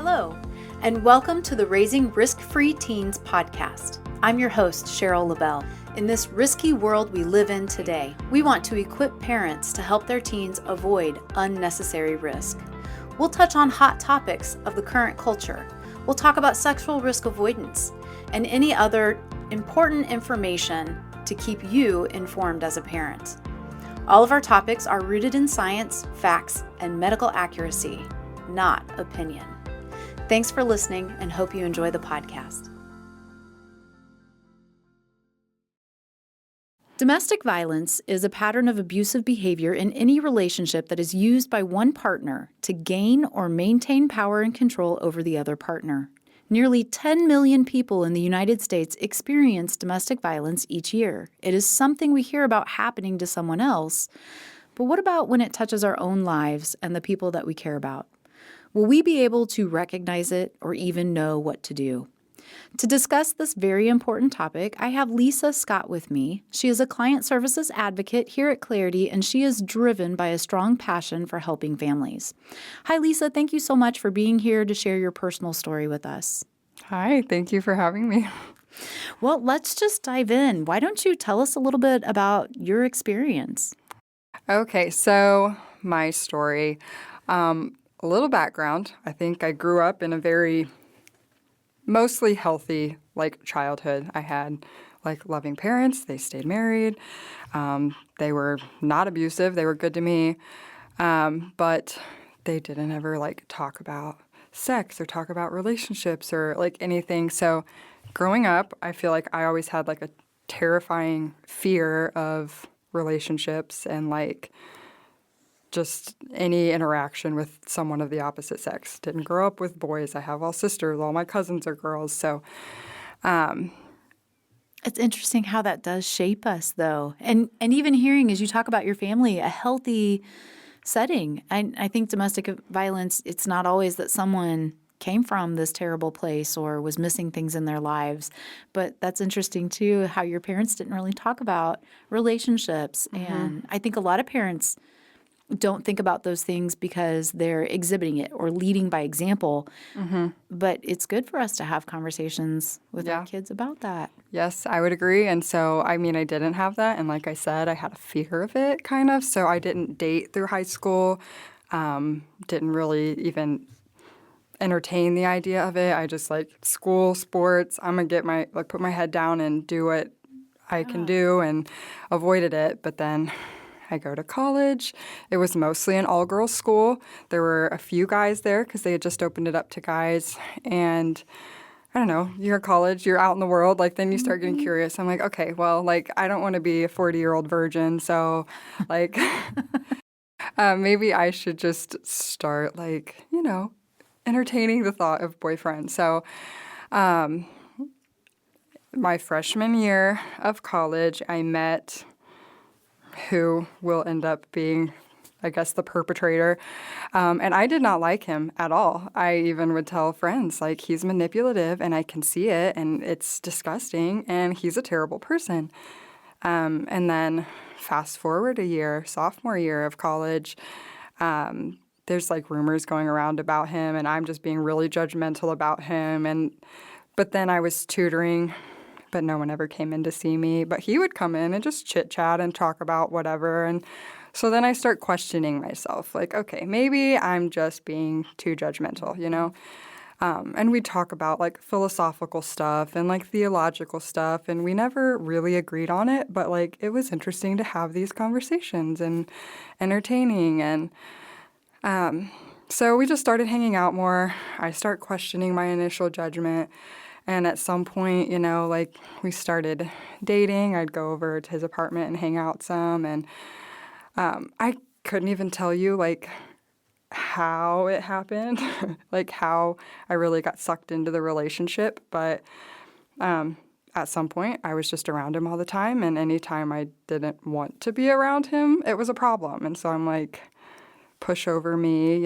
Hello, and welcome to the Raising Risk-Free Teens podcast. I'm your host, Cheryl LaBelle. In this risky world we live in today, we want to equip parents to help their teens avoid unnecessary risk. We'll touch on hot topics of the current culture. We'll talk about sexual risk avoidance and any other important information to keep you informed as a parent. All of our topics are rooted in science, facts, and medical accuracy, not opinion. Thanks for listening and hope you enjoy the podcast. Domestic violence is a pattern of abusive behavior in any relationship that is used by one partner to gain or maintain power and control over the other partner. Nearly 10 million people in the United States experience domestic violence each year. It is something we hear about happening to someone else, but what about when it touches our own lives and the people that we care about? Will we be able to recognize it or even know what to do? To discuss this very important topic, I have Lisa Scott with me. She is a client services advocate here at Clarity, and she is driven by a strong passion for helping families. Hi, Lisa. Thank you so much for being here to share your personal story with us. Hi. Thank you for having me. Well, let's just dive in. Why don't you tell us a little bit about your experience? Okay, so my story. A little background. I think I grew up in a very mostly healthy, childhood. I had, loving parents. They stayed married. They were not abusive. They were good to me. But they didn't ever, talk about sex or talk about relationships or, anything. So growing up, I feel like I always had, a terrifying fear of relationships and, just any interaction with someone of the opposite sex. Didn't grow up with boys. I have all sisters. All my cousins are girls. So it's interesting how that does shape us, though. And even hearing, as you talk about your family, a healthy setting. I think domestic violence, it's not always that someone came from this terrible place or was missing things in their lives. But that's interesting, too, how your parents didn't really talk about relationships. Mm-hmm. And I think a lot of parents don't think about those things because they're exhibiting it or leading by example. Mm-hmm. But it's good for us to have conversations with our kids about that. Yes, I would agree. And so, I didn't have that. And like I said, I had a fear of it, kind of. So I didn't date through high school, didn't really even entertain the idea of it. I just school, sports. I'm going to get put my head down and do what I can do, and avoided it. But then I go to college. It was mostly an all-girls school. There were a few guys there because they had just opened it up to guys. And I don't know, you're in college, you're out in the world, then you start getting curious. I'm like, okay, well, I don't want to be a 40-year-old virgin, so, maybe I should just start, entertaining the thought of boyfriends. So my freshman year of college, I met who will end up being, I guess, the perpetrator. And I did not like him at all. I even would tell friends, he's manipulative and I can see it and it's disgusting and he's a terrible person. And then fast forward a year, sophomore year of college, there's rumors going around about him and I'm just being really judgmental about him. But then I was tutoring, but no one ever came in to see me. But he would come in and just chit-chat and talk about whatever. And so then I start questioning myself, okay, maybe I'm just being too judgmental, And we talk about, philosophical stuff and, theological stuff. And we never really agreed on it. But, it was interesting to have these conversations and entertaining. And so we just started hanging out more. I start questioning my initial judgment. And at some point, we started dating. I'd go over to his apartment and hang out some. And I couldn't even tell you, how it happened, how I really got sucked into the relationship. But at some point, I was just around him all the time. And anytime I didn't want to be around him, it was a problem. And so I'm pushover me,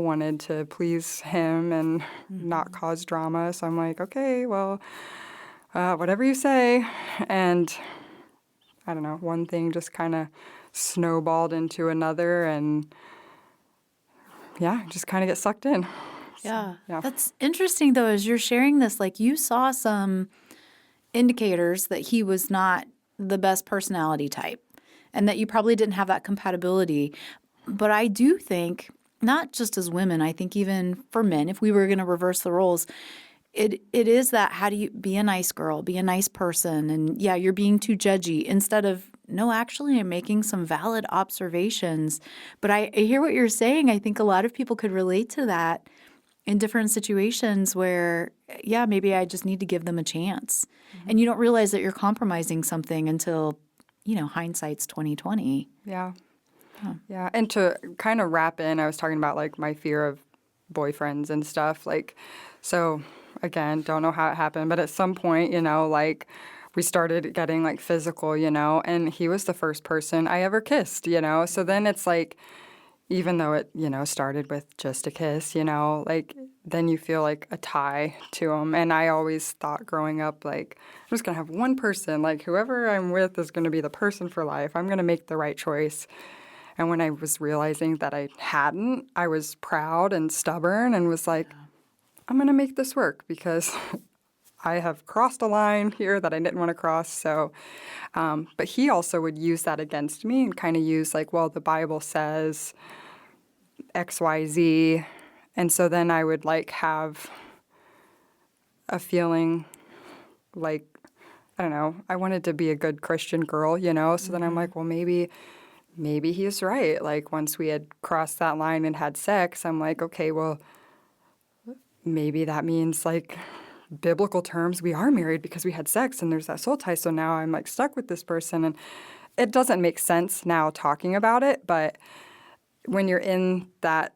wanted to please him and not cause drama. So I'm okay, well, whatever you say. And I don't know, one thing just kind of snowballed into another and just kind of get sucked in. Yeah. Yeah. That's interesting, though, as you're sharing this, like you saw some indicators that he was not the best personality type and that you probably didn't have that compatibility. But I do think, not just as women, I think even for men, if we were going to reverse the roles, it is that how do you be a nice girl, be a nice person, and yeah, you're being too judgy instead of no, actually, I'm making some valid observations. But I hear what you're saying. I think a lot of people could relate to that in different situations where, yeah, maybe I just need to give them a chance. And you don't realize that you're compromising something until, hindsight's 2020. Yeah. Yeah. And to kind of wrap in, I was talking about like my fear of boyfriends and stuff. Like, so again, don't know how it happened, but at some point, like we started getting like physical, and he was the first person I ever kissed, So then it's like, even though it, started with just a kiss, like then you feel like a tie to him. And I always thought growing up, like, I'm just going to have one person, like whoever I'm with is going to be the person for life. I'm going to make the right choice. And when I was realizing that I hadn't, I was proud and stubborn and was like, I'm going to make this work because I have crossed a line here that I didn't want to cross. So, but he also would use that against me and kind of use like, well, the Bible says X, Y, Z. And so then I would like have a feeling like, I don't know, I wanted to be a good Christian girl, So then I'm like, well, maybe he's right. Like once we had crossed that line and had sex, I'm like, okay, well, maybe that means like biblical terms, we are married because we had sex and there's that soul tie. So now I'm like stuck with this person. And it doesn't make sense now talking about it. But when you're in that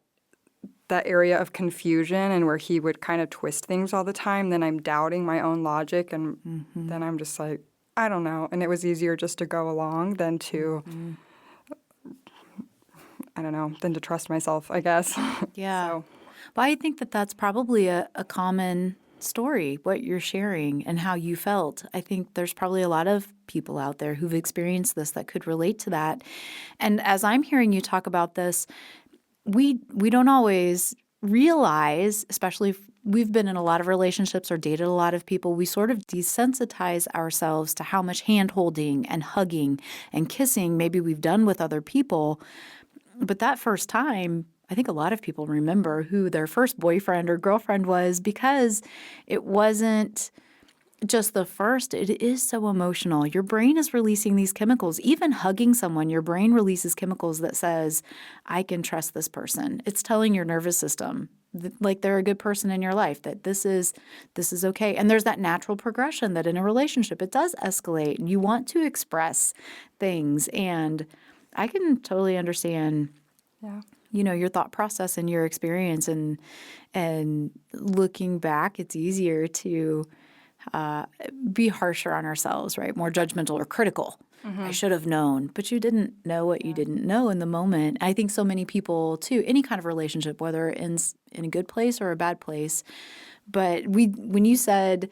area of confusion and where he would kind of twist things all the time, then I'm doubting my own logic. And then I'm just like, I don't know. And it was easier just to go along than to, I don't know, than to trust myself, I guess. Yeah. So. But I think that that's probably a common story, what you're sharing and how you felt. I think there's probably a lot of people out there who've experienced this that could relate to that. And as I'm hearing you talk about this, we don't always realize, especially if we've been in a lot of relationships or dated a lot of people, we sort of desensitize ourselves to how much hand-holding and hugging and kissing maybe we've done with other people. But that first time, I think a lot of people remember who their first boyfriend or girlfriend was because it wasn't just the first. It is so emotional. Your brain is releasing these chemicals. Even hugging someone, your brain releases chemicals that says, I can trust this person. It's telling your nervous system like they're a good person in your life, that this is okay. And there's that natural progression that in a relationship it does escalate and you want to express things. And I can totally understand your thought process and your experience, and looking back, it's easier to be harsher on ourselves, right? More judgmental or critical. I should have known, but you didn't know what you didn't know in the moment. I think so many people too, any kind of relationship, whether it ends in a good place or a bad place. But when you said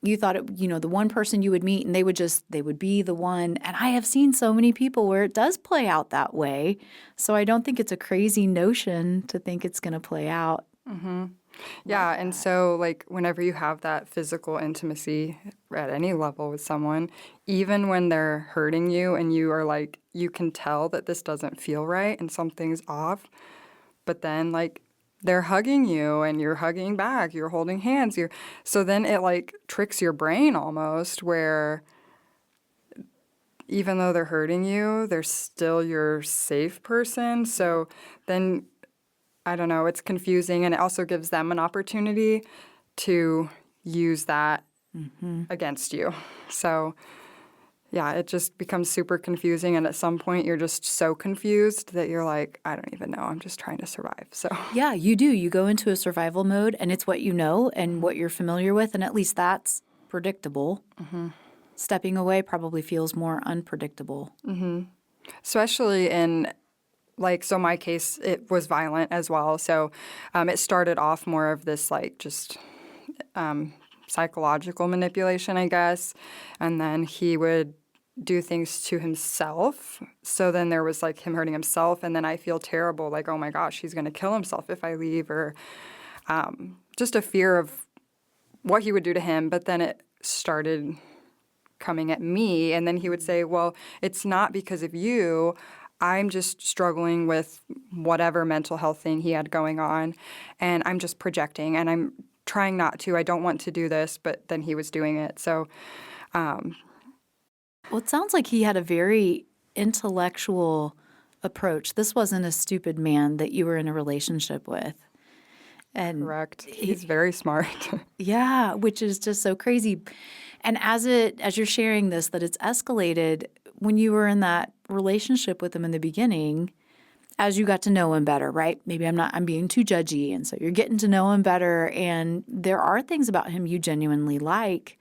you thought the one person you would meet and they would be the one. And I have seen so many people where it does play out that way. So I don't think it's a crazy notion to think it's going to play out. Yeah, and so like whenever you have that physical intimacy at any level with someone, even when they're hurting you and you are like, you can tell that this doesn't feel right and something's off, but then like they're hugging you and you're hugging back, you're holding hands, so then it like tricks your brain almost where even though they're hurting you, they're still your safe person. So then I don't know, it's confusing, and it also gives them an opportunity to use that against you. So, yeah, it just becomes super confusing, and at some point you're just so confused that you're like, I don't even know, I'm just trying to survive. So yeah, you do. You go into a survival mode, and it's what you know and what you're familiar with, and at least that's predictable. Stepping away probably feels more unpredictable. especially in so my case, it was violent as well. So it started off more of this just psychological manipulation, I guess. And then he would do things to himself. So then there was him hurting himself. And then I feel terrible, like, oh my gosh, he's going to kill himself if I leave. Or just a fear of what he would do to him. But then it started coming at me, and then he would say, well, it's not because of you. I'm just struggling with whatever mental health thing he had going on, and I'm just projecting, and I'm trying not to. I don't want to do this, but then he was doing it. So, Well, it sounds like he had a very intellectual approach. This wasn't a stupid man that you were in a relationship with. And correct. He's very smart. yeah, which is just so crazy. And as you're sharing this, that it's escalated when you were in that relationship with him in the beginning, as you got to know him better, right? Maybe I'm being too judgy. And so you're getting to know him better. And there are things about him you genuinely like.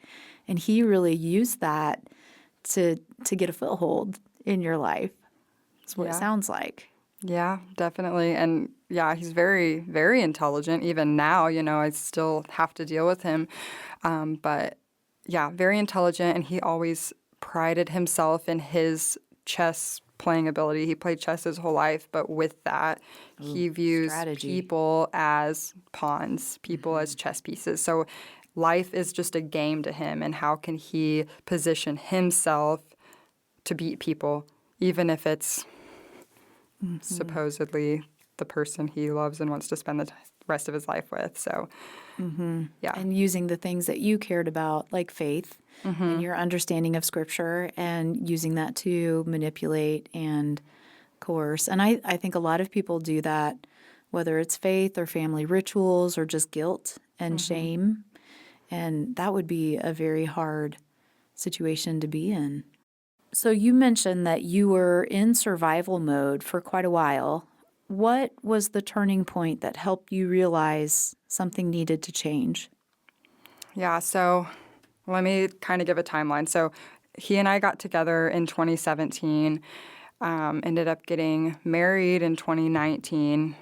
And he really used that to get a foothold in your life. That's what it Yeah. sounds like. Yeah, definitely. And yeah, he's very, very intelligent. Even now, I still have to deal with him. But yeah, very intelligent. And he always prided himself in his chess playing ability. He played chess his whole life. But with that, he views strategy. people as pawns, people as chess pieces. So life is just a game to him. And how can he position himself to beat people, even if it's supposedly the person he loves and wants to spend the rest of his life with. So, yeah. And using the things that you cared about, like faith and your understanding of Scripture, and using that to manipulate and coerce. And I think a lot of people do that, whether it's faith or family rituals or just guilt and shame. And that would be a very hard situation to be in. So you mentioned that you were in survival mode for quite a while. What was the turning point that helped you realize something needed to change? Yeah, so let me kind of give a timeline. So he and I got together in 2017, ended up getting married in 2019,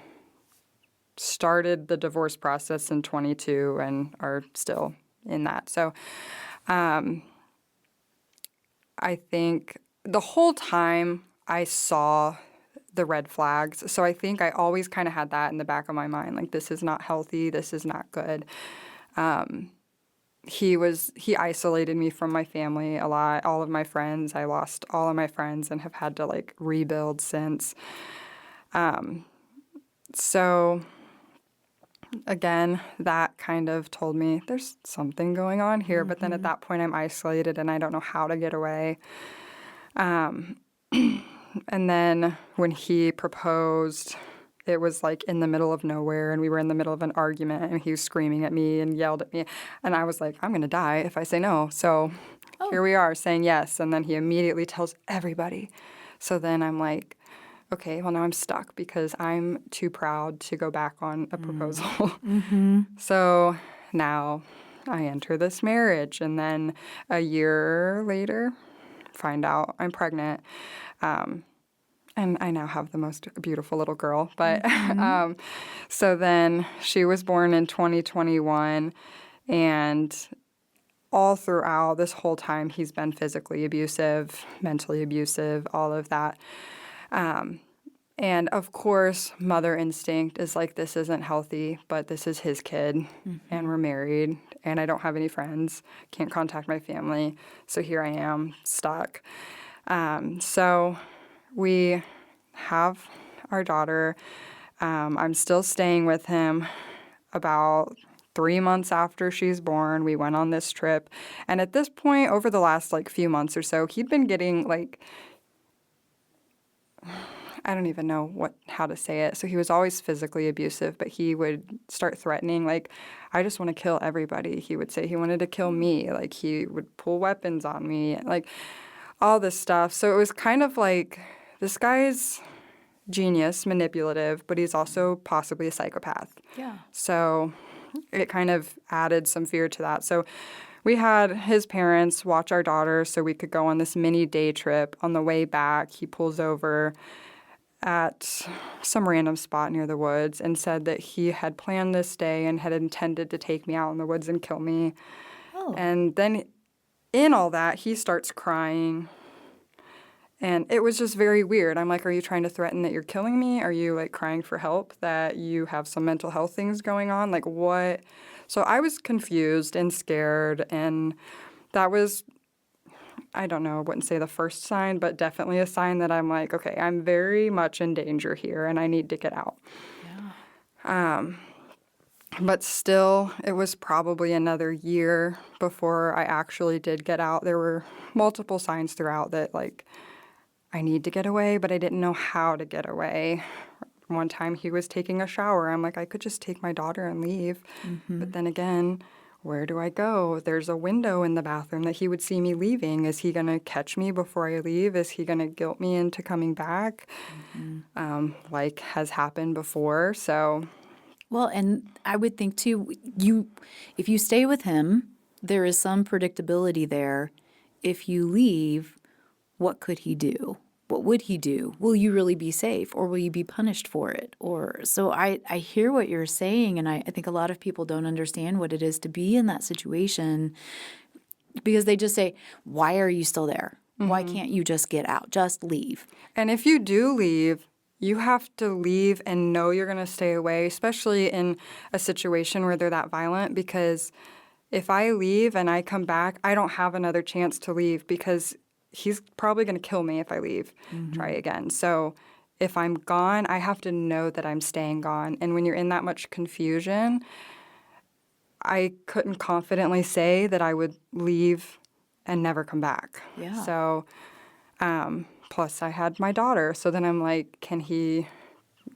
started the divorce process in 22, and are still in that. So I think the whole time I saw the red flags. So I think I always kind of had that in the back of my mind, like, this is not healthy, this is not good. He isolated me from my family a lot, all of my friends. I lost all of my friends and have had to rebuild since. So again, that kind of told me there's something going on here. But then at that point, I'm isolated and I don't know how to get away. And then when he proposed, it was in the middle of nowhere, and we were in the middle of an argument, and he was screaming at me and yelled at me. And I was like, I'm going to die if I say no. So here we are saying yes. And then he immediately tells everybody. So then I'm like, okay, well, now I'm stuck because I'm too proud to go back on a proposal. So now I enter this marriage, and then a year later, find out I'm pregnant. And I now have the most beautiful little girl. But so then she was born in 2021, and all throughout this whole time, he's been physically abusive, mentally abusive, all of that. And of course, mother instinct is this isn't healthy, but this is his kid, and we're married, and I don't have any friends, can't contact my family, so here I am, stuck. So we have our daughter. I'm still staying with him. About 3 months after she's born, we went on this trip, and at this point, over the last few months or so, he'd been getting I don't even know how to say it. So he was always physically abusive, but he would start threatening, I just want to kill everybody. He would say he wanted to kill me. He would pull weapons on me, all this stuff. So it was kind of this guy's genius, manipulative, but he's also possibly a psychopath. Yeah. So it kind of added some fear to that. So we had his parents watch our daughter so we could go on this mini day trip. On the way back, he pulls over at some random spot near the woods and said that he had planned this day and had intended to take me out in the woods and kill me. Oh. And then in all that, he starts crying. And it was just very weird. I'm like, are you trying to threaten that you're killing me? Are you like crying for help that you have some mental health things going on? Like what? So I was confused and scared. And that was, I don't know, I wouldn't say the first sign, but definitely a sign that I'm like, okay, I'm very much in danger here and I need to get out. Yeah. But still, it was probably another year before I actually did get out. There were multiple signs throughout that, like, I need to get away, but I didn't know how to get away. One time he was taking a shower. I'm like, I could just take my daughter and leave. But then again, where do I go? There's a window in the bathroom that he would see me leaving. Is he going to catch me before I leave? Is he going to guilt me into coming back? Like has happened before. So... Well, and I would think too, if you stay with him, there is some predictability there. If you leave, what could he do? What would he do? Will you really be safe, or will you be punished for it? Or so I hear what you're saying, and I think a lot of people don't understand what it is to be in that situation because they just say, "Why are you still there? Why can't you just get out? Just leave." And if you do leave, you have to leave and know you're going to stay away, especially in a situation where they're that violent, because if I leave and I come back, I don't have another chance to leave because he's probably going to kill me if I leave, try again. So if I'm gone, I have to know that I'm staying gone. And when you're in that much confusion, I couldn't confidently say that I would leave and never come back. Yeah. So... plus, I had my daughter. So then I'm like, can he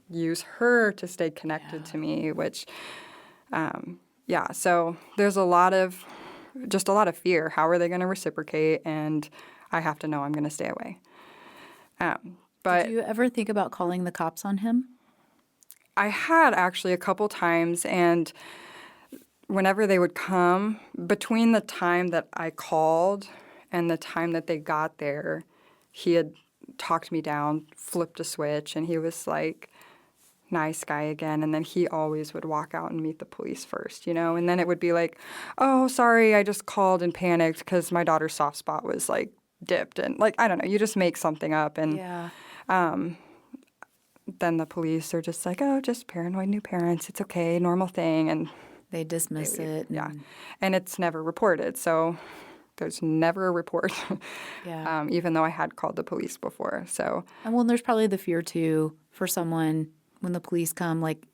use her to stay connected to me? Which, so there's just a lot of fear. How are they going to reciprocate? And I have to know I'm going to stay away. But did you ever think about calling the cops on him? I had actually a couple times. And whenever they would come, between the time that I called and the time that they got there, he had talked me down, flipped a switch, and he was like, nice guy again. And then he always would walk out and meet the police first, And then it would be like, oh, sorry, I just called and panicked because my daughter's soft spot was like dipped. And like, I don't know, you just make something up. And then the police are just like, oh, just paranoid new parents. It's okay, normal thing. And they dismiss it. Yeah. And it's never reported. So there's never a report, even though I had called the police before. So, and there's probably the fear too for someone when the police come, like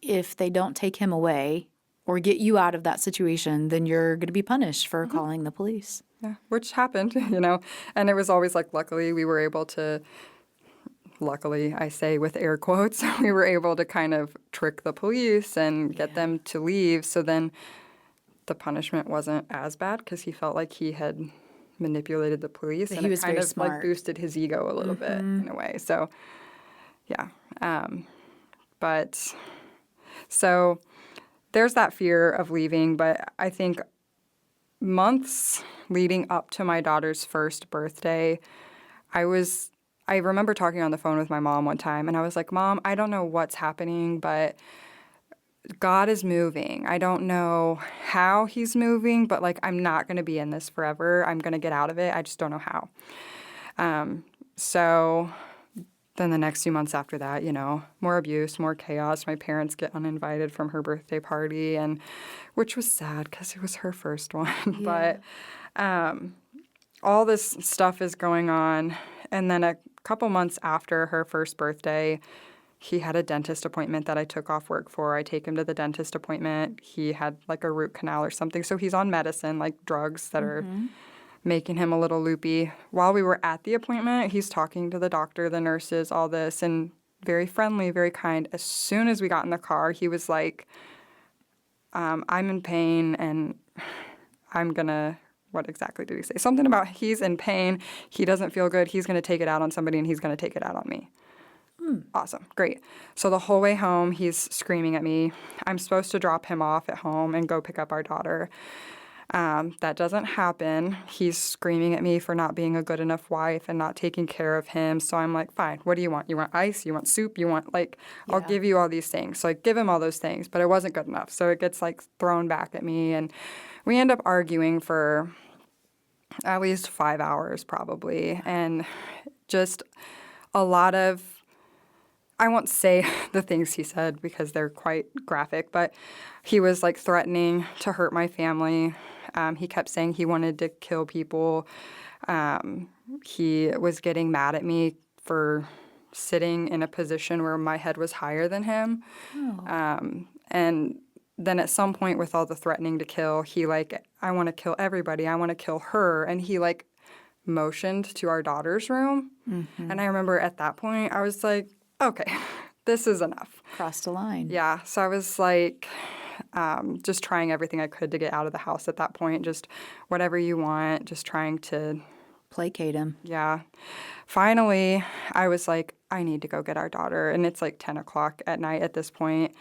if they don't take him away or get you out of that situation, then you're going to be punished for calling the police. Yeah, which happened, and it was always like, luckily we were able to, luckily I say with air quotes, we were able to kind of trick the police and get them to leave. So then the punishment wasn't as bad because he felt like he had manipulated the police, and he was it kind very of smart. like boosted his ego a little bit in a way. So, but so there's that fear of leaving. But I think months leading up to my daughter's first birthday, I remember talking on the phone with my mom one time, and I was like, Mom, I don't know what's happening, but God is moving. I don't know how he's moving, but like I'm not going to be in this forever. I'm going to get out of it. I just don't know how. So then the next few months after that, more abuse, more chaos. My parents get uninvited from her birthday party, and which was sad because it was her first one. Yeah. But all this stuff is going on. And then a couple months after her first birthday, he had a dentist appointment that I took off work for. I take him to the dentist appointment. He had like a root canal or something. So he's on medicine, like drugs that are making him a little loopy. While we were at the appointment, he's talking to the doctor, the nurses, all this, and very friendly, very kind. As soon as we got in the car, he was like, I'm in pain and I'm going to, what exactly did he say? Something about he's in pain, he doesn't feel good, he's going to take it out on somebody, and he's going to take it out on me. Awesome. Great. So the whole way home, he's screaming at me. I'm supposed to drop him off at home and go pick up our daughter. That doesn't happen. He's screaming at me for not being a good enough wife and not taking care of him. So I'm like, fine, what do you want? You want ice? You want soup? You want, I'll give you all these things. So I give him all those things, but it wasn't good enough. So it gets, thrown back at me. And we end up arguing for at least 5 hours probably. And just a lot of, I won't say the things he said because they're quite graphic, but he was like threatening to hurt my family. He kept saying he wanted to kill people. He was getting mad at me for sitting in a position where my head was higher than him. And then at some point with all the threatening to kill, he like, I want to kill everybody. I want to kill her. And he like motioned to our daughter's room. And I remember at that point, I was like, okay, this is enough. Crossed a line. Yeah. So I was like, just trying everything I could to get out of the house at that point. Just whatever you want, just trying to Placate him. Yeah. Finally, I was like, I need to go get our daughter. And it's like 10 o'clock at night at this point.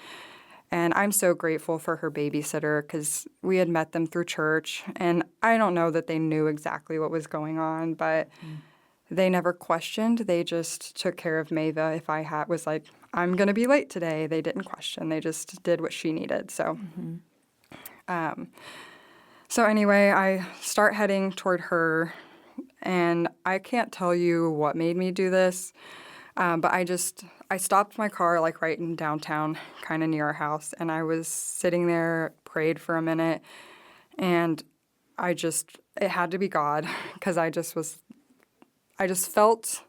And I'm so grateful for her babysitter because we had met them through church. And I don't know that they knew exactly what was going on, but they never questioned. They just took care of Mava. If I was like, I'm going to be late today, they didn't question. They just did what she needed. So, so anyway, I start heading toward her. And I can't tell you what made me do this, but I stopped my car like right in downtown, kind of near our house, and I was sitting there, prayed for a minute, and it had to be God because I just felt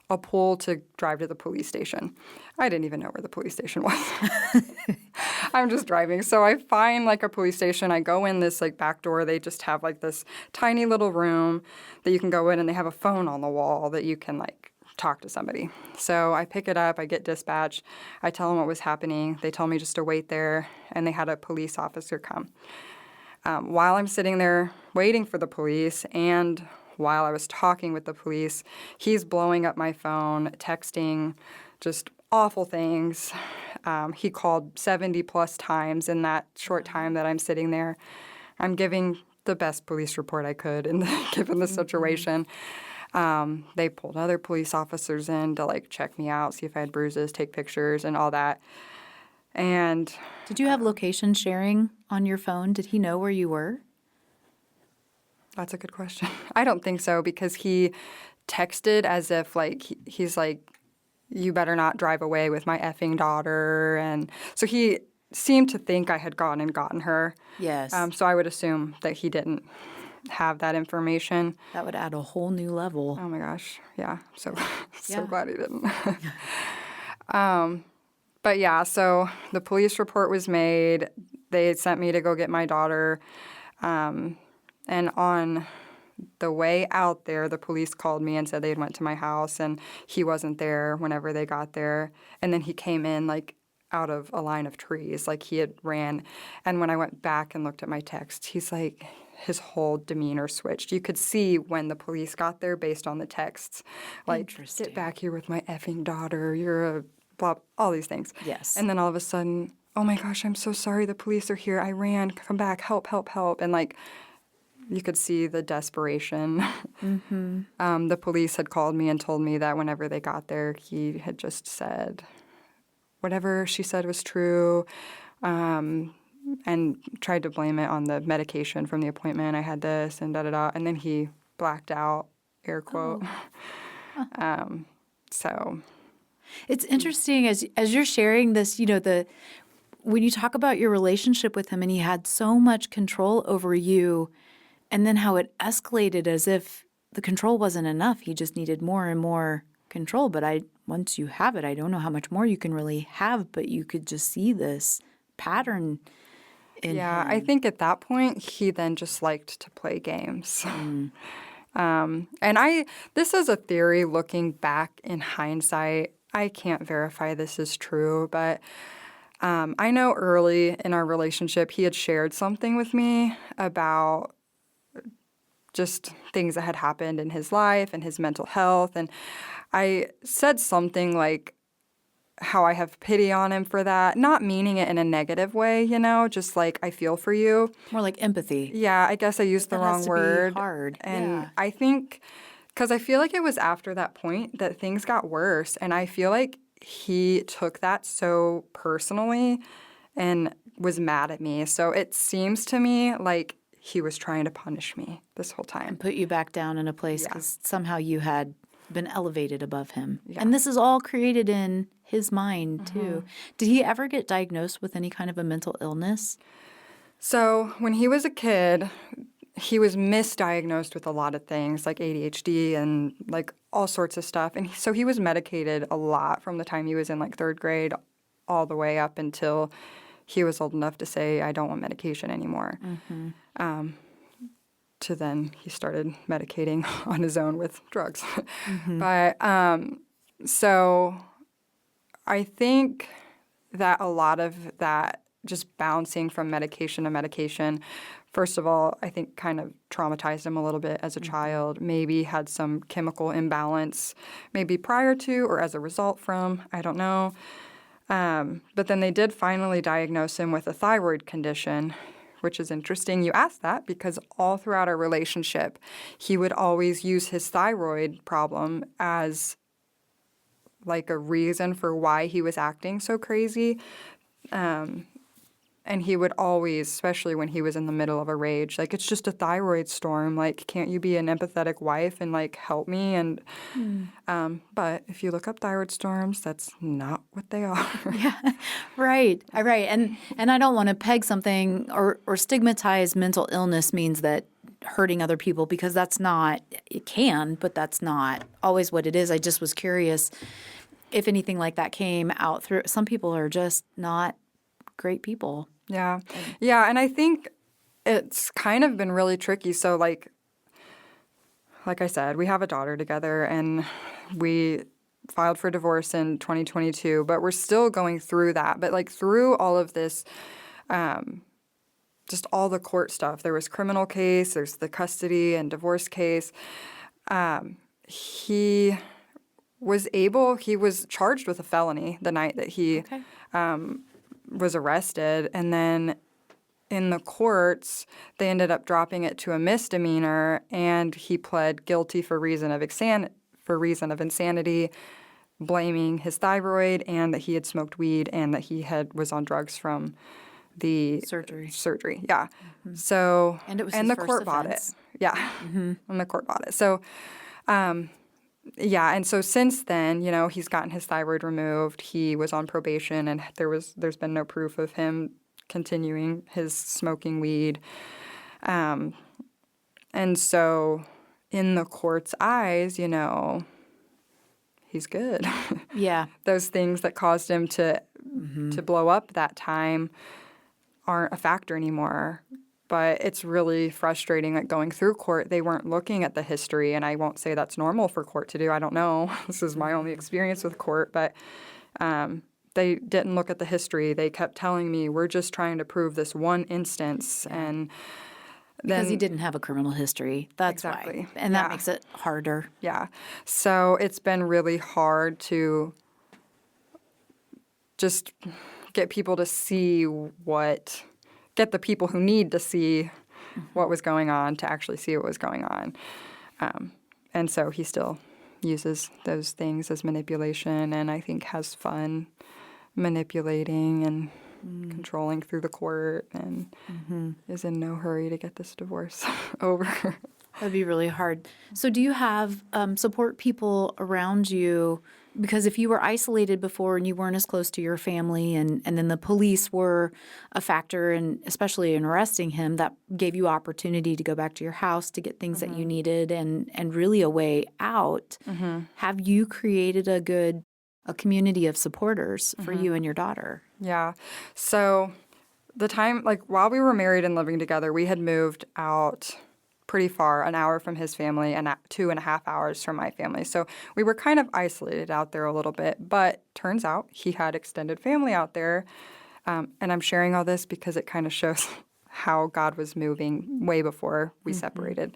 a pull to drive to the police station. I didn't even know where the police station was. I'm just driving. So I find like a police station. I go in this like back door. They just have like this tiny little room that you can go in, and they have a phone on the wall that you can like talk to somebody. So I pick it up. I get dispatched. I tell them what was happening. They tell me just to wait there, and they had a police officer come. While I'm sitting there waiting for the police and while I was talking with the police, he's blowing up my phone, texting, just awful things. He called 70 plus times in that short time that I'm sitting there. I'm giving the best police report I could given the situation. They pulled other police officers in to like check me out, see if I had bruises, take pictures and all that. And Did you have location sharing on your phone? Did he know where you were? that's a good question. I don't think so because he texted as if like he's like, you better not drive away with my effing daughter. And so he seemed to think I had gone and gotten her. Yes. So I would assume that he didn't have that information. That would add a whole new level. Oh my gosh. Yeah. So Yeah. glad he didn't. But yeah, so the police report was made. They had sent me to go get my daughter. And on the way out there, the police called me and said they had went to my house, and he wasn't there whenever they got there. And then he came in, like, out of a line of trees, like he had ran. And when I went back and looked at my text, he's like, his whole demeanor switched. You could see when the police got there based on the texts. Like, get back here with my effing daughter. You're a blah, all these things. Yes. And then all of a sudden, oh my gosh, I'm so sorry. The police are here. I ran. Come back. Help, help, help. And like, you could see the desperation. The police had called me and told me that whenever they got there, he had just said whatever she said was true, and tried to blame it on the medication from the appointment. I had this and da-da-da. And then he blacked out, air quote. So It's interesting as you're sharing this, you know, when you talk about your relationship with him and he had so much control over you, and then how it escalated as if the control wasn't enough. He just needed more and more control. But once you have it, I don't know how much more you can really have, but you could just see this pattern in him. I think at that point, he then just liked to play games. And this is a theory looking back in hindsight. I can't verify this is true, but I know early in our relationship, he had shared something with me about just things that had happened in his life and his mental health. And I said something like how I have pity on him for that, not meaning it in a negative way, you know, just like I feel for you. More like empathy. Yeah, I guess I used the wrong word. Be hard. And I think, because I feel like it was after that point that things got worse. And I feel like he took that so personally and was mad at me. So it seems to me like he was trying to punish me this whole time. And put you back down in a place because somehow you had been elevated above him. Yeah. And this is all created in his mind, too. Did he ever get diagnosed with any kind of a mental illness? So when he was a kid, he was misdiagnosed with a lot of things like ADHD and like all sorts of stuff. And so he was medicated a lot from the time he was in like third grade all the way up until he was old enough to say, I don't want medication anymore. To then he started medicating on his own with drugs. But so I think that a lot of that just bouncing from medication to medication, first of all, I think kind of traumatized him a little bit as a child, maybe had some chemical imbalance, maybe prior to or as a result from, I don't know. But then they did finally diagnose him with a thyroid condition, which is interesting. You asked that because all throughout our relationship, he would always use his thyroid problem as like a reason for why he was acting so crazy. And he would always, especially when he was in the middle of a rage, like, it's just a thyroid storm. Like, can't you be an empathetic wife and, like, help me? And but if you look up thyroid storms, that's not what they are. Yeah, right. Right. And I don't want to peg something or stigmatize mental illness means that hurting other people, because that's not, it can, but that's not always what it is. I just was curious if anything like that came out through. Some people are just not great people. Yeah. Yeah, and I think it's kind of been really tricky. So, like I said, we have a daughter together, and we filed for divorce in 2022, but we're still going through that. But, like, through all of this, just all the court stuff, there was criminal case, there's the custody and divorce case. He was charged with a felony the night that he was arrested, and then in the courts, they ended up dropping it to a misdemeanor, and he pled guilty for reason of insanity, blaming his thyroid and that he had smoked weed and that he was on drugs from the surgery. Yeah. So And it was and his the first court bought it. offense. Yeah. And the court bought it. So yeah, and so since then, he's gotten his thyroid removed. He was on probation, and there's been no proof of him continuing his smoking weed. And so in the court's eyes, he's good. Yeah. Those things that caused him to blow up that time aren't a factor anymore. But it's really frustrating that going through court, they weren't looking at the history, and I won't say that's normal for court to do. I don't know. This is my only experience with court, but they didn't look at the history. They kept telling me, we're just trying to prove this one instance, and then Because he didn't have a criminal history. That's exactly. why. And that Yeah. makes it harder. Yeah. So it's been really hard to just get people to see get the people who need to see what was going on to actually see what was going on. And so he still uses those things as manipulation, and I think has fun manipulating and controlling through the court, and is in no hurry to get this divorce over. That'd be really hard. So do you have support people around you? Because if you were isolated before and you weren't as close to your family, and then the police were a factor, and especially in arresting him, that gave you opportunity to go back to your house to get things that you needed and really a way out. Have you created a community of supporters for you and your daughter? Yeah. So the time, like while we were married and living together, we had moved out pretty far, an hour from his family and 2.5 hours from my family. So we were kind of isolated out there a little bit, but turns out he had extended family out there. And I'm sharing all this because it kind of shows how God was moving way before we separated.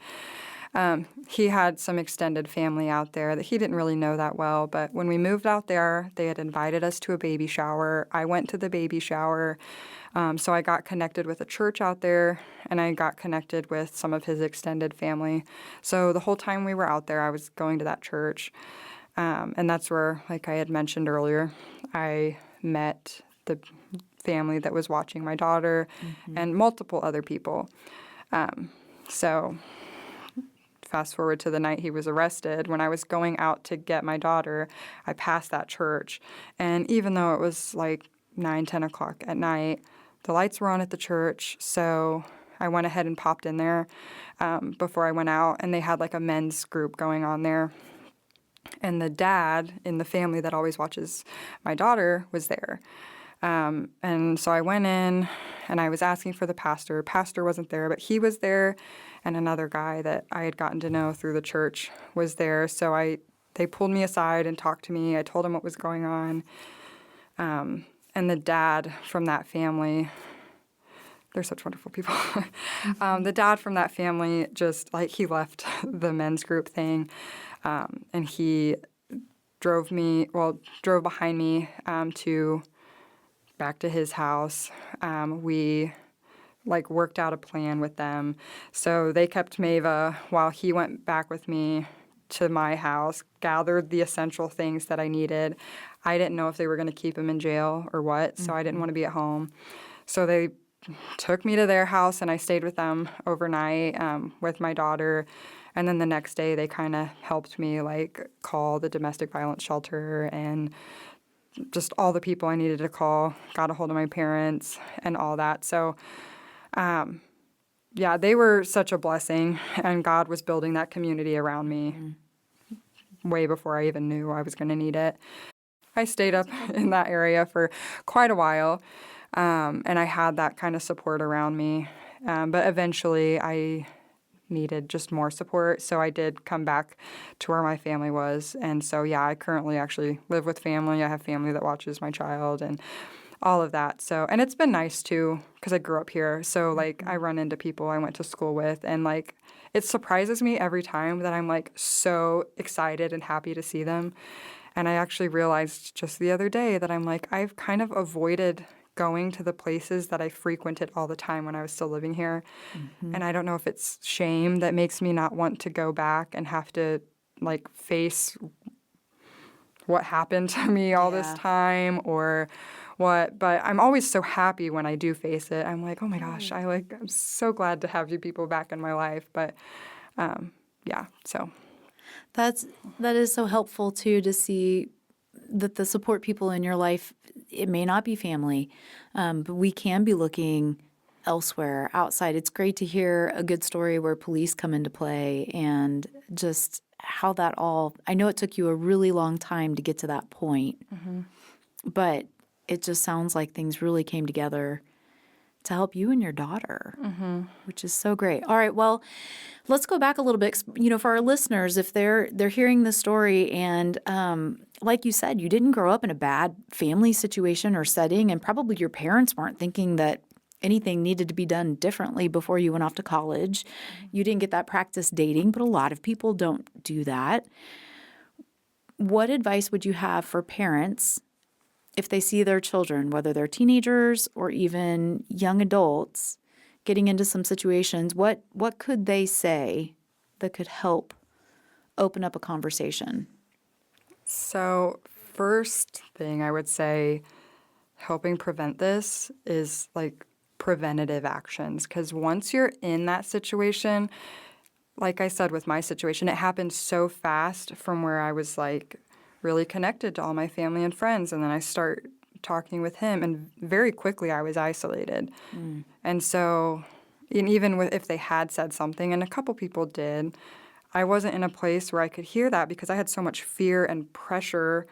He had some extended family out there that he didn't really know that well, but when we moved out there, they had invited us to a baby shower. I went to the baby shower, so I got connected with a church out there, and I got connected with some of his extended family. So the whole time we were out there, I was going to that church, and that's where, like I had mentioned earlier, I met the family that was watching my daughter and multiple other people. So fast forward to the night he was arrested. When I was going out to get my daughter, I passed that church. And even though it was like 9, 10 o'clock at night, the lights were on at the church. So I went ahead and popped in there before I went out. And they had like a men's group going on there. And the dad in the family that always watches my daughter was there. And so I went in and I was asking for the pastor. Pastor wasn't there, but he was there. And another guy that I had gotten to know through the church was there. So they pulled me aside and talked to me. I told him what was going on. And the dad from that family, they're such wonderful people. The dad from that family just, like, he left the men's group thing. And he drove behind me back to his house. We worked out a plan with them. So they kept Mava while he went back with me to my house, gathered the essential things that I needed. I didn't know if they were going to keep him in jail or what, so I didn't want to be at home. So they took me to their house, and I stayed with them overnight with my daughter. And then the next day, they kind of helped me, call the domestic violence shelter and just all the people I needed to call, got a hold of my parents and all that. So, they were such a blessing, and God was building that community around me way before I even knew I was going to need it. I stayed up in that area for quite a while, and I had that kind of support around me. But eventually, I needed just more support, so I did come back to where my family was. And so, I currently actually live with family. I have family that watches my child and all of that. So, and it's been nice too, because I grew up here. So, I run into people I went to school with, and it surprises me every time that I'm so excited and happy to see them. And I actually realized just the other day that I've kind of avoided going to the places that I frequented all the time when I was still living here. Mm-hmm. And I don't know if it's shame that makes me not want to go back and have to face what happened to me all this time or what. But I'm always so happy when I do face it. I'm oh my gosh, I'm so glad to have you people back in my life. But so. That is so helpful too, to see that the support people in your life, it may not be family, but we can be looking elsewhere, outside. It's great to hear a good story where police come into play, and just how that all, I know it took you a really long time to get to that point, but it just sounds like things really came together to help you and your daughter, which is so great. All right, well, let's go back a little bit. For our listeners, if they're hearing the story, and like you said, you didn't grow up in a bad family situation or setting, and probably your parents weren't thinking that anything needed to be done differently before you went off to college. You didn't get that practice dating, but a lot of people don't do that. What advice would you have for parents if they see their children, whether they're teenagers or even young adults, getting into some situations? What could they say that could help open up a conversation? So first thing I would say, helping prevent this is preventative actions. Because once you're in that situation, like I said with my situation, it happened so fast from where I was really connected to all my family and friends. And then I start talking with him, and very quickly I was isolated. And so, and even if they had said something, and a couple people did, I wasn't in a place where I could hear that, because I had so much fear and pressure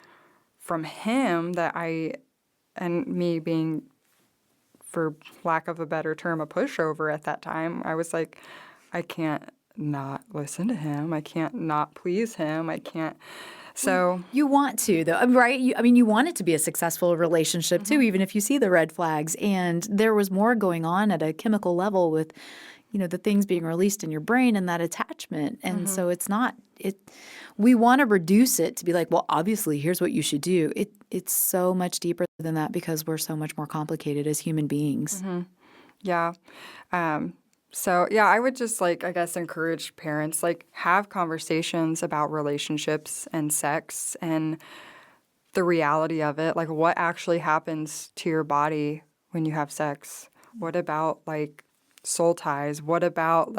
from him and me being, for lack of a better term, a pushover at that time. I was I can't not listen to him. I can't not please him. I can't. So you want to, though, right? You want it to be a successful relationship too, even if you see the red flags. And there was more going on at a chemical level with, the things being released in your brain and that attachment. And so it's not it. We want to reduce it to be well, obviously, here's what you should do. It's so much deeper than that, because we're so much more complicated as human beings. Yeah. So, I would just, I guess, encourage parents, have conversations about relationships and sex and the reality of it. What actually happens to your body when you have sex? What about, soul ties? What about,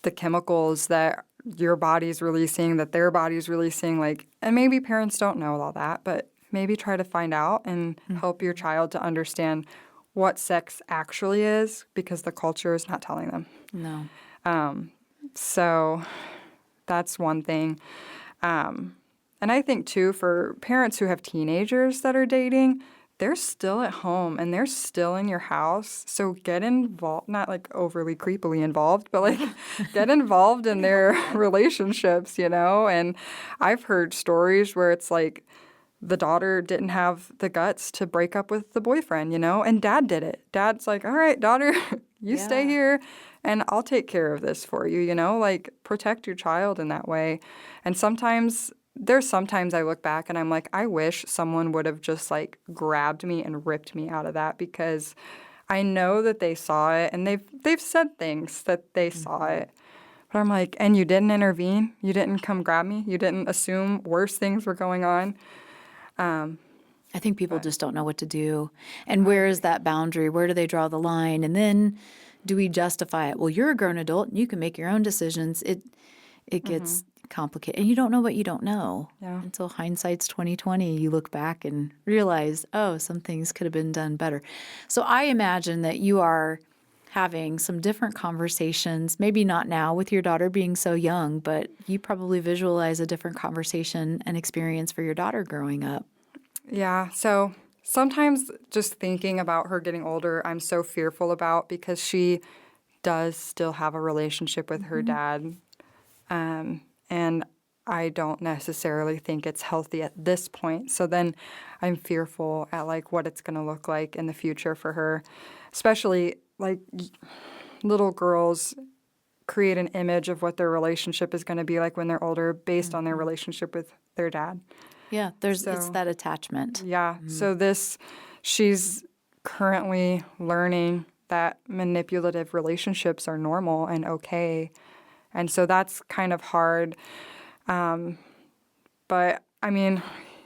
the chemicals that your body's releasing, that their body's releasing, like, and maybe parents don't know all that, but maybe try to find out and help your child to understand what sex actually is, because the culture is not telling them. No. So that's one thing. And I think, too, for parents who have teenagers that are dating, they're still at home and they're still in your house. So get involved, not like overly creepily involved, but like get involved in their relationships, you know? And I've heard stories where it's like the daughter didn't have the guts to break up with the boyfriend, you know? And dad did it. Dad's like, all right, daughter, you stay here and I'll take care of this for you, you know? Like, protect your child in that way. And sometimes I look back and I'm like, I wish someone would have just like grabbed me and ripped me out of that, because I know that they saw it and they've said things that they saw it. But I'm like, and you didn't intervene? You didn't come grab me? You didn't assume worse things were going on? I think people just don't know what to do. And where is that boundary? Where do they draw the line? And then do we justify it? Well, you're a grown adult and you can make your own decisions. It gets complicated. And you don't know what you don't know. Yeah. Until hindsight's 2020, you look back and realize, oh, some things could have been done better. So I imagine that you are having some different conversations, maybe not now with your daughter being so young, but you probably visualize a different conversation and experience for your daughter growing up. Yeah, so sometimes just thinking about her getting older, I'm so fearful about, because she does still have a relationship with her dad. And I don't necessarily think it's healthy at this point. So then I'm fearful at like what it's going to look like in the future for her, especially like little girls create an image of what their relationship is going to be like when they're older based on their relationship with their dad. Yeah, it's that attachment. Yeah. So she's currently learning that manipulative relationships are normal and okay. And so that's kind of hard. But I mean,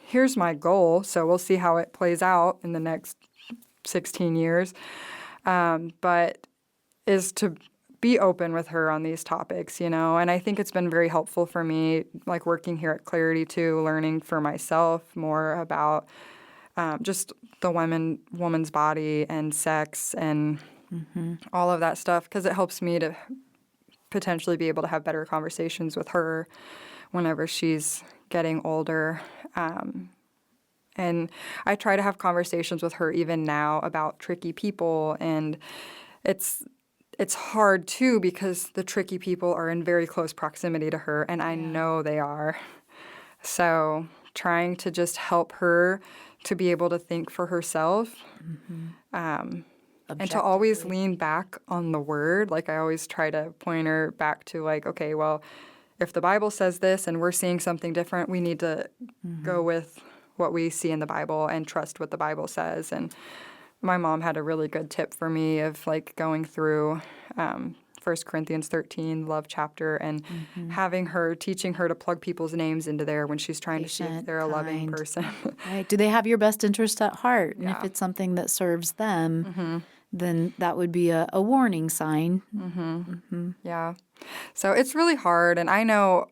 here's my goal. So we'll see how it plays out in the next 16 years. But is to be open with her on these topics, you know. And I think it's been very helpful for me, like working here at Clarity too, learning for myself more about just the woman's body and sex and all of that stuff, because it helps me to potentially be able to have better conversations with her whenever she's getting older. And I try to have conversations with her even now about tricky people, and it's hard too, because the tricky people are in very close proximity to her, and I know they are. So trying to just help her to be able to think for herself, and to always lean back on the word. Like, I always try to point her back to like, okay, well, if the Bible says this and we're seeing something different, we need to go with what we see in the Bible and trust what the Bible says. And my mom had a really good tip for me of like going through 1 Corinthians 13, love chapter, and teaching her to plug people's names into there when she's trying to see if they're a loving person. Right. Do they have your best interest at heart? And if Yeah. it's something that serves them, then that would be a warning sign. Yeah. So it's really hard. And I know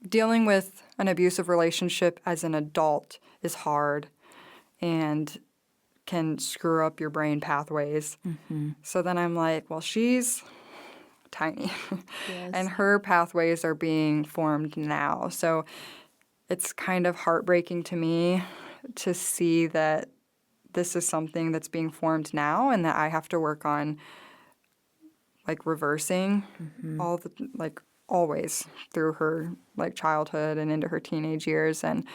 dealing with an abusive relationship as an adult is hard and can screw up your brain pathways. So then I'm like, well, she's tiny and her pathways are being formed now. So it's kind of heartbreaking to me to see that this is something that's being formed now and that I have to work on like reversing all the, like always through her like childhood and into her teenage years. And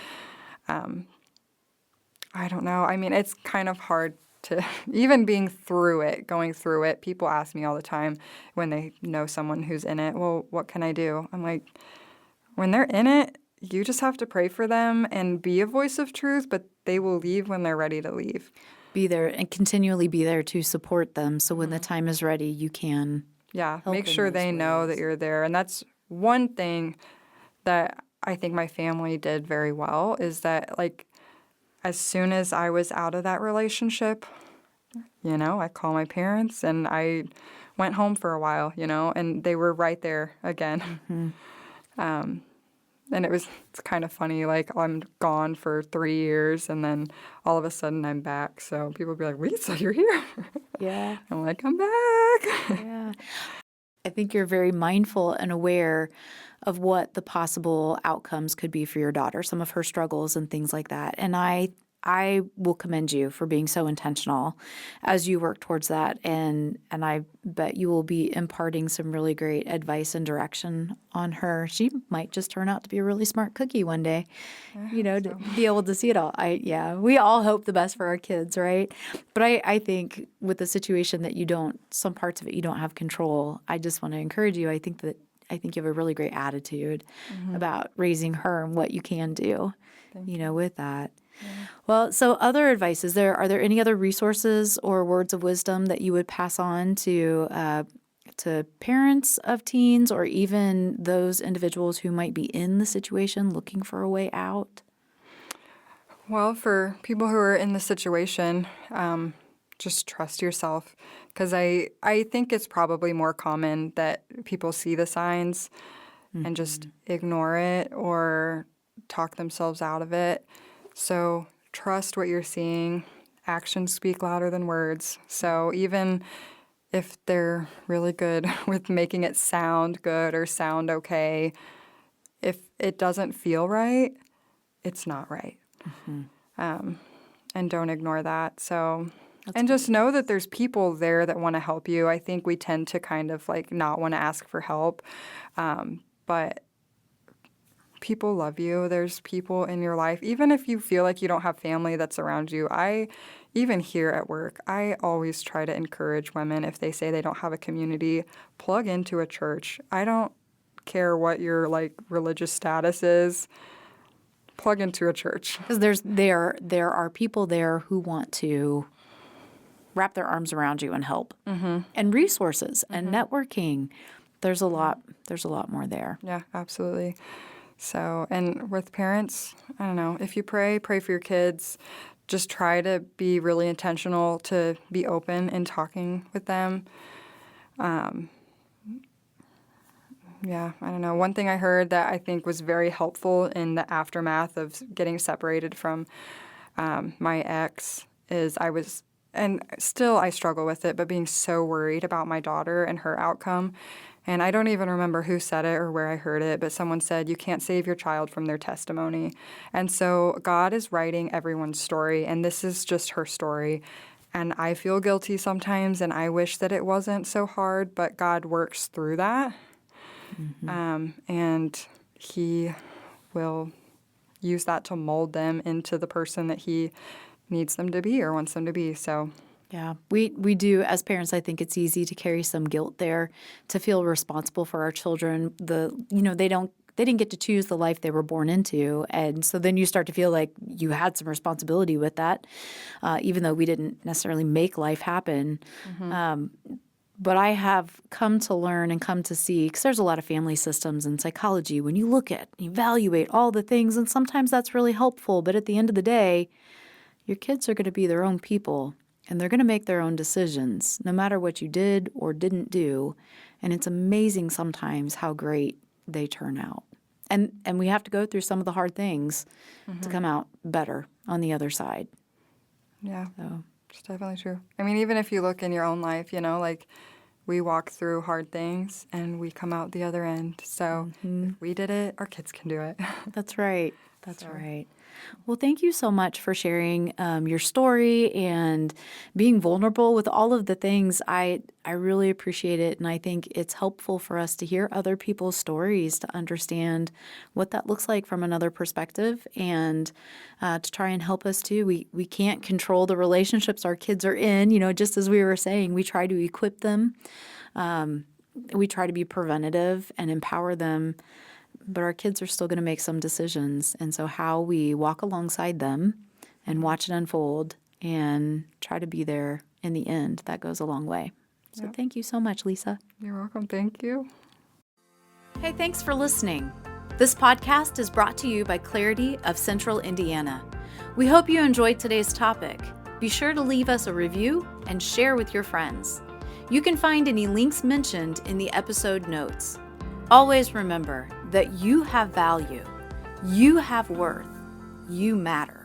I don't know. I mean, it's kind of hard to, even going through it, people ask me all the time when they know someone who's in it, well, what can I do? I'm like, when they're in it, you just have to pray for them and be a voice of truth, but they will leave when they're ready to leave. Be there and continually be there to support them. So when the time is ready, you can help make in sure those they know ways. that you're there. And that's one thing that I think my family did very well, is that like as soon as I was out of that relationship, I call my parents, and I went home for a while, and they were right there again. And it's kind of funny, like I'm gone for 3 years, and then all of a sudden I'm back. So people be like, Lisa, you're here. Yeah. I'm like, I'm back. Yeah. I think you're very mindful and aware of what the possible outcomes could be for your daughter, some of her struggles and things like that. And I will commend you for being so intentional as you work towards that. And I bet you will be imparting some really great advice and direction on her. She might just turn out to be a really smart cookie one day, to be able to see it all. We all hope the best for our kids, right? But I think with the situation that some parts of it you don't have control, I just want to encourage you. I think you have a really great attitude about raising her and what you can do, with that. Yeah. Well, so other advice, are there any other resources or words of wisdom that you would pass on to parents of teens or even those individuals who might be in the situation looking for a way out? Well, for people who are in the situation, just trust yourself, because I think it's probably more common that people see the signs and just ignore it or talk themselves out of it. So trust what you're seeing. Actions speak louder than words. So even if they're really good with making it sound good or sound okay, if it doesn't feel right, it's not right. And don't ignore that. So, just know that there's people there that want to help you. I think we tend to kind of like not want to ask for help, but people love you. There's people in your life. Even if you feel like you don't have family that's around you, even here at work, I always try to encourage women, if they say they don't have a community, plug into a church. I don't care what your religious status is. Plug into a church. Because there are people there who want to wrap their arms around you and help, and resources and networking. There's a lot more there. Yeah, absolutely. So, and with parents, I don't know, if you pray for your kids. Just try to be really intentional to be open in talking with them. Yeah, I don't know. One thing I heard that I think was very helpful in the aftermath of getting separated from my ex is and still I struggle with it, but being so worried about my daughter and her outcome. And I don't even remember who said it or where I heard it, but someone said, you can't save your child from their testimony. And so God is writing everyone's story, and this is just her story. And I feel guilty sometimes, and I wish that it wasn't so hard, but God works through that. And He will use that to mold them into the person that He needs them to be or wants them to be. So yeah, we do. As parents, I think it's easy to carry some guilt there, to feel responsible for our children. They didn't get to choose the life they were born into, and so then you start to feel like you had some responsibility with that, even though we didn't necessarily make life happen. But I have come to learn and come to see, because there's a lot of family systems in psychology, when you look at, evaluate all the things, and sometimes that's really helpful. But at the end of the day, your kids are going to be their own people. And they're going to make their own decisions, no matter what you did or didn't do. And it's amazing sometimes how great they turn out. And we have to go through some of the hard things to come out better on the other side. Yeah, it's definitely true. I mean, even if you look in your own life, we walk through hard things and we come out the other end. So if we did it, our kids can do it. That's right. That's right. Well, thank you so much for sharing your story and being vulnerable with all of the things. I really appreciate it, and I think it's helpful for us to hear other people's stories to understand what that looks like from another perspective, and to try and help us too. We can't control the relationships our kids are in. Just as we were saying, we try to equip them. We try to be preventative and empower them. But our kids are still going to make some decisions. And so how we walk alongside them and watch it unfold and try to be there in the end, that goes a long way. So Thank you so much, Lisa. You're welcome. Thank you. Hey, thanks for listening. This podcast is brought to you by Clarity of Central Indiana. We hope you enjoyed today's topic. Be sure to leave us a review and share with your friends. You can find any links mentioned in the episode notes. Always remember that you have value, you have worth, you matter.